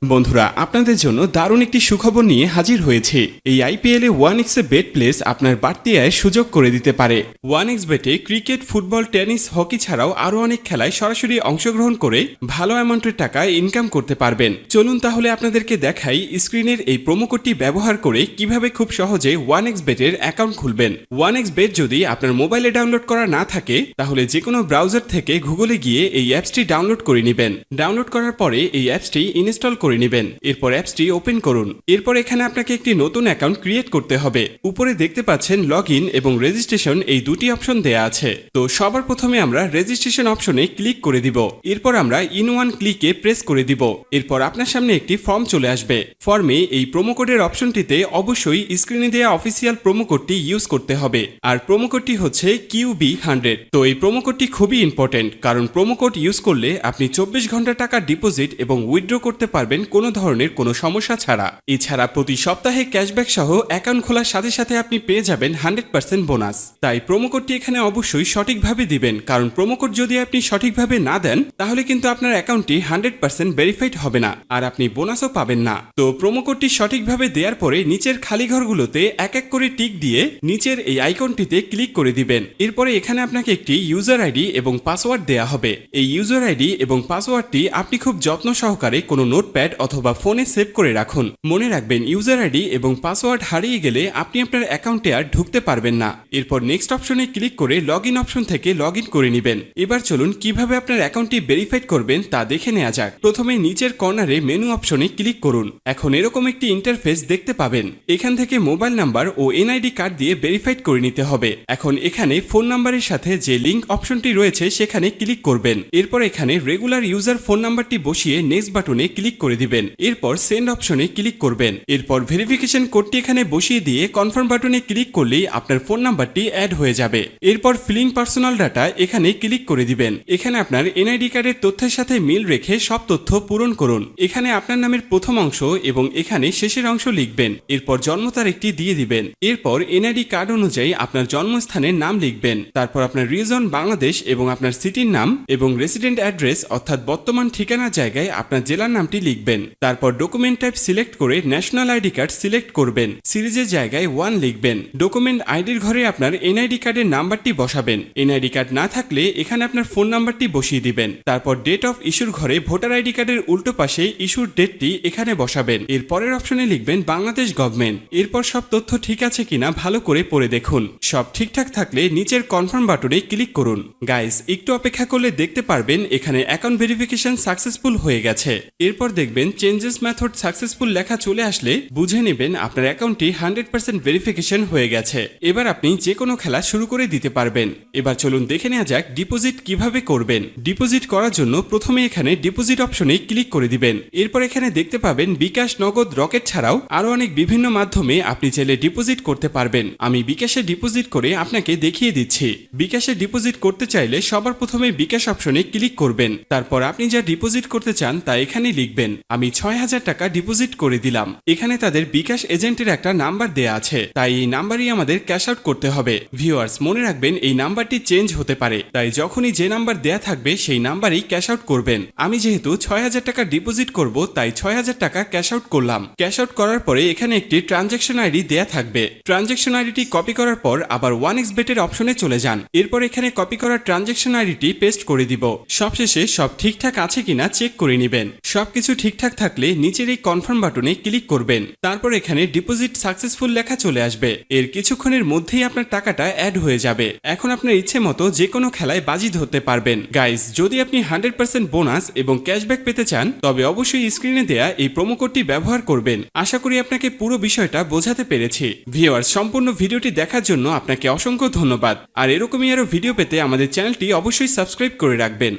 বন্ধুরা, আপনাদের জন্য দারুণ একটি সুখবর নিয়ে হাজির হয়েছে। এই আইপিএল এ 1x এ বেট প্লেস আপনার বাড়তি আয়ের সুযোগ করে দিতে পারে। 1x বেটে ক্রিকেট, ফুটবল, টেনিস, হকি ছাড়াও আরও অনেক খেলায় সরাসরি অংশগ্রহণ করে ভালো অ্যামাউন্টের টাকা ইনকাম করতে পারবেন। চলুন তাহলে আপনাদেরকে দেখাই স্ক্রিনের এই প্রোমো কোডটি ব্যবহার করে কিভাবে খুব সহজে 1x বেটের অ্যাকাউন্ট খুলবেন। 1x বেট যদি আপনার মোবাইলে ডাউনলোড করা না থাকে তাহলে যে কোনো ব্রাউজার থেকে গুগলে গিয়ে এই অ্যাপসটি ডাউনলোড করে নেবেন। ডাউনলোড করার পরে এই অ্যাপসটি ইনস্টল করে নেবেন। এরপর অ্যাপসটি ওপেন করুন। এরপর এখানে আপনাকে একটি নতুন অ্যাকাউন্ট ক্রিয়েট করতে হবে। উপরে দেখতে পাচ্ছেন লগ ইন এবং রেজিস্ট্রেশন এই দুটি অপশন দেয়া আছে। তো সবার প্রথমে আমরা রেজিস্ট্রেশন অপশনে ক্লিক করে দিব। এরপর আমরা ইন ওয়ান ক্লিকে প্রেস করে দিব। এরপর আপনার সামনে একটি ফর্ম চলে আসবে। ফর্মে এই প্রোমো কোডের অপশনটিতে অবশ্যই স্ক্রিনে দেওয়া অফিসিয়াল প্রোমো কোডটি ইউজ করতে হবে। আর প্রোমো কোডটি হচ্ছে QB100। তো এই প্রোমো কোডটি খুবই ইম্পর্টেন্ট, কারণ প্রোমো কোড ইউজ করলে আপনি 24 ঘন্টা টাকা ডিপোজিট এবং উইথড্র করতে পারবেন কোনো ধরনের কোনো সমস্যা ছাড়া। এছাড়া প্রতি সপ্তাহে ক্যাশব্যাক সহ অ্যাকাউন্ট খোলার সাথে সাথে আপনি পেয়ে যাবেন 100% বোনাস। তাই প্রোমো কোডটি এখানে অবশ্যই সঠিকভাবে দিবেন, কারণ প্রোমো কোড যদি আপনি সঠিকভাবে না দেন তাহলে কিন্তু আপনার অ্যাকাউন্টটি 100% ভেরিফাইড হবে না আর আপনি বোনাসও পাবেন না। তো প্রোমো কোডটি সঠিকভাবে দেওয়ার পরে নিচের খালি ঘরগুলোতে এক এক করে টিক দিয়ে নিচের এই আইকনটিতে ক্লিক করে দিবেন। এরপরে এখানে আপনাকে একটি ইউজার আইডি এবং পাসওয়ার্ড দেয়া হবে। এই ইউজার আইডি এবং পাসওয়ার্ডটি আপনি খুব যত্ন সহকারে কোনো নোটপ্যাড অথবা ফোনে সেভ করে রাখুন। মনে রাখবেন, ইউজার আইডি এবং পাসওয়ার্ড হারিয়ে গেলে আপনি আপনার অ্যাকাউন্টে আর ঢুকতে পারবেন না। এরপর নেক্সট অপশনে ক্লিক করে লগ ইন অপশন থেকে লগ ইন করে নেবেন। এবার চলুন কিভাবে আপনার অ্যাকাউন্টটি ভেরিফাইড করবেন তা দেখে নেওয়া যাক। প্রথমে নিচের কর্নারে মেনু অপশনে ক্লিক করুন। এখন এরকম একটি ইন্টারফেস দেখতে পাবেন। এখান থেকে মোবাইল নাম্বার ও এনআইডি কার্ড দিয়ে ভেরিফাইড করে নিতে হবে। এখন এখানে ফোন নাম্বারের সাথে যে লিঙ্ক অপশনটি রয়েছে সেখানে ক্লিক করবেন। এরপর এখানে রেগুলার ইউজার ফোন নাম্বারটি বসিয়ে নেক্সট বাটনে ক্লিক করে দিবেন। এরপর সেন্ড অপশনে ক্লিক করবেন। এরপর ভেরিফিকেশন কোডটি এখানে বসিয়ে দিয়ে কনফার্ম বাটনে ক্লিক করলেই আপনার ফোন নাম্বারটি অ্যাড হয়ে যাবে। এরপর ফিলিং পার্সোনাল ডাটা এখানে ক্লিক করে দিবেন। এখানে আপনার এনআইডি কার্ডের তথ্যের সাথে মিল রেখে সব তথ্য পূরণ করুন। এখানে আপনার নামের প্রথম অংশ এবং এখানে শেষের অংশ লিখবেন। এরপর জন্ম তারিখটি দিয়ে দিবেন। এরপর এনআইডি কার্ড অনুযায়ী আপনার জন্মস্থানের নাম লিখবেন। তারপর আপনার রিজন বাংলাদেশ এবং আপনার সিটির নাম এবং রেসিডেন্ট অ্যাড্রেস অর্থাৎ বর্তমান ঠিকানার জায়গায় আপনার জেলার নামটি লিখবেন। তারপর ডকুমেন্ট টাইপ সিলেক্ট করে ন্যাশনাল আইডি কার্ড সিলেক্ট করবেন। সিরিজের জায়গায় 1 লিখবেন। ডকুমেন্ট আইডির ঘরে আপনার এনআইডি কার্ডের নাম্বারটি বসাবেন। এনআইডি কার্ড না থাকলে এখানে আপনার ফোন নাম্বারটি বসিয়ে দিবেন। তারপর ডেট অফ ইস্যুর ঘরে ভোটার আইডি কার্ডের উল্টো পাশে ইস্যুর ডেটটি এখানে বসাবেন। এর পরের অপশনে লিখবেন বাংলাদেশ গভর্নমেন্ট। এরপর সব তথ্য ঠিক আছে কিনা ভালো করে পড়ে দেখুন। সব ঠিকঠাক থাকলে নিচের কনফার্ম বাটনে ক্লিক করুন। গাইস, একটু অপেক্ষা করলে দেখতে পারবেন এখানে অ্যাকাউন্ট ভেরিফিকেশন সাকসেসফুল হয়ে গেছে। এরপর দেখবেন চেঞ্জেস মেথড সাকসেসফুল লেখা চলে আসলে বুঝে নেবেন আপনার অ্যাকাউন্টটি 100% ভেরিফিকেশন হয়ে গেছে। এবার আপনি যে কোনো খেলা শুরু করে দিতে পারবেন। এবার চলুন দেখে নেওয়া যাক ডিপোজিট কিভাবে করবেন। ডিপোজিট করার জন্য প্রথমে এখানে ডিপোজিট অপশনে ক্লিক করে দিবেন। এরপর এখানে দেখতে পাবেন বিকাশ, নগদ, রকেট ছাড়াও আরো অনেক বিভিন্ন মাধ্যমে আপনি চাইলে ডিপোজিট করতে পারবেন। আমি বিকাশে ডিপোজিট করে আপনাকে দেখিয়ে দিচ্ছি। বিকাশে ডিপোজিট করতে চাইলে সবার প্রথমে বিকাশ অপশনে ক্লিক করবেন। তারপর আপনি যা ডিপোজিট করতে চান তা এখানে লিখবেন। আমি 6000 টাকা ডিপোজিট করে দিলাম। এখানে তাদের বিকাশ এজেন্টের একটা নাম্বার দেয়া আছে, তাই এই নাম্বারই আমাদের ক্যাশ আউট করতে হবে। ভিউয়ার্স, মনে রাখবেন এই নাম্বারটি চেঞ্জ হতে পারে, তাই যখনই যে নাম্বার দেয়া থাকবে সেই নাম্বারেই ক্যাশ আউট করবেন। আমি যেহেতু 6000 টাকা ডিপোজিট করব তাই 6000 টাকা ক্যাশ আউট করলাম। ক্যাশ আউট করার পরে এখানে একটি ট্রানজ্যাকশন আইডি দেয়া থাকবে। ট্রানজ্যাকশন আইডিটি কপি করার পর আবার 1x বেটের অপশনে চলে যান। এরপর এখানে কপি করা ট্রানজ্যাকশন আইডিটি পেস্ট করে দিব। সবশেষে সব ঠিকঠাক আছে কিনা চেক করে নেবেন। সবকিছু ঠিকঠাক থাকলে নিচের এই কনফার্ম বাটনে ক্লিক করবেন। তারপর এখানে ডিপোজিট সাকসেসফুল লেখা চলে আসবে। এর কিছুক্ষণের মধ্যেই আপনার টাকাটা অ্যাড হয়ে যাবে। এখন আপনার ইচ্ছে মতো যে কোনো খেলায় বাজি ধরতে পারবেন। গাইস, যদি আপনি 100% বোনাস এবং ক্যাশব্যাক পেতে চান তবে অবশ্যই স্ক্রিনে দেয়া এই প্রোমো কোডটি ব্যবহার করবেন। আশা করি আপনাকে পুরো বিষয়টা বোঝাতে পেরেছি। ভিউয়ার্স, সম্পূর্ণ ভিডিওটি দেখার জন্য আপনাকে অসংখ্য ধন্যবাদ। আর এরকমই আরো ভিডিও পেতে আমাদের চ্যানেলটি অবশ্যই সাবস্ক্রাইব করে রাখবেন।